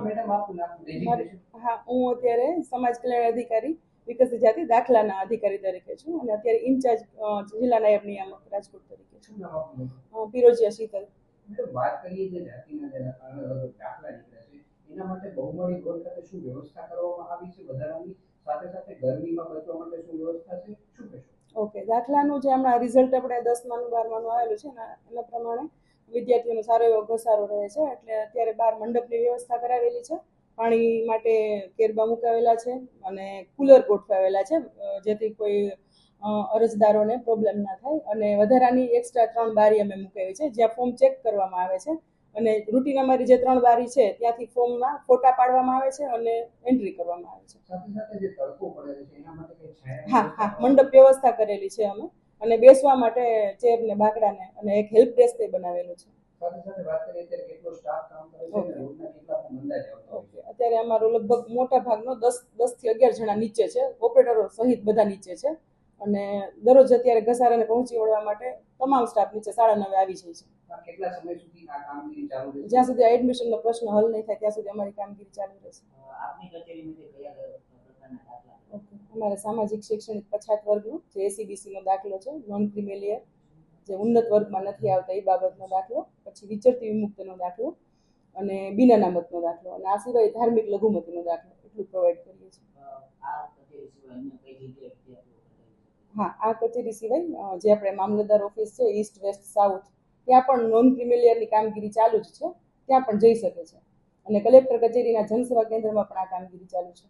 Madam આપનું નામ designation? હા, હું અત્યારે સમાજ કલ્યાણ અધિકારી વિકસિત જાતિ દાખલાના અધિકારી તરીકે છું અને અત્યારે ઇન્ચાર્જ જિલ્લા નાયબ નિયામક રાજકોટ તરીકે છું. પિરોજિયા શીતલ. મેડમ વાત કરીએ જે જાતિના જે દાખલા નીકળે છે એના માટે બહુમાળી બોર્ડ ખાતે શું વ્યવસ્થા કરવામાં આવી છે વધારાની, સાથે સાથે ગરમીમાં બચવા માટે શું વ્યવસ્થા છે, શું કહેશો? ઓકે, દાખલાનું જે હમણાં રિઝલ્ટ આપણે 10માનું 12માનું આવેલું છે એના પ્રમાણે વિદ્યાર્થીઓનો સારો એવો ઘસારો રહે છે, એટલે અત્યારે 12 મંડપની વ્યવસ્થા કરાવેલી છે, પાણી માટે કેરબા મુકાવેલા છે અને કુલર ગોઠવાવેલા છે જેથી કોઈ અરજદારોને પ્રોબ્લેમ ના થાય, અને વધારાની એક્સ્ટ્રા 3 બારી અમે મુકાવી છે જ્યાં ફોર્મ ચેક કરવામાં આવે છે અને રૂટીન અમારી જે 3 બારી છે ત્યાંથી ફોર્મના ફોટા પાડવામાં આવે છે અને એન્ટ્રી કરવામાં આવે છે. સાથે સાથે જે તડકો પડે છે એના માટે કઈ છાયા? હા, મંડપ વ્યવસ્થા કરેલી છે અમે, અને બેસવા માટે ચેર ને બાકડાને અને એક હેલ્પ ડેસ્ક બનાવેલું છે. સાથે સાથે વાત કરીએ ત્યારે કેટલો સ્ટાફ કામ કરે છે અને રોજના કેટલા અંદાજે આવતા હોય છે? અત્યારે અમારો લગભગ મોટા ભાગનો 10 થી 11 જણા નીચે છે, ઓપરેટરો સહિત બધા નીચે છે, અને દરરોજ અત્યારે ઘસારાને પહોંચી વળવા માટે તમામ સ્ટાફ નીચે 9:30 આવી જાય છે. કેટલા સમય સુધી આ કામગીરી ચાલુ રહેશે? જ્યાં સુધી એડમિશનનો પ્રશ્ન હલ નહીં થાય ત્યાં સુધી અમારી કામગીરી ચાલુ રહેશે. આપની કચેરીમાંથી કયા પ્રકારના દાખલા? અમારે સામાજિક શૈક્ષણિક પછાત વર્ગનો જે એસીબીસીનો દાખલો છે, નોન ક્રિમિલિયર જે ઉન્નત વર્ગમાં નથી આવતા એ બાબતનો દાખલો, પછી વિચરતી વિમુક્તનો દાખલો અને બિન અનામતનો દાખલો, અને આ સિવાય ધાર્મિક લઘુમતીનો દાખલો એટલું પ્રોવાઈડ કરીએ છીએ. હા, આ કચેરી સિવાય જે આપણે મામલતદાર ઓફિસ છે ઈસ્ટ વેસ્ટ સાઉથ ત્યાં પણ નોન ક્રિમિલિયરની કામગીરી ચાલુ જ છે, ત્યાં પણ જઈ શકે છે, અને કલેક્ટર કચેરીના જનસેવા કેન્દ્રમાં પણ આ કામગીરી ચાલુ છે.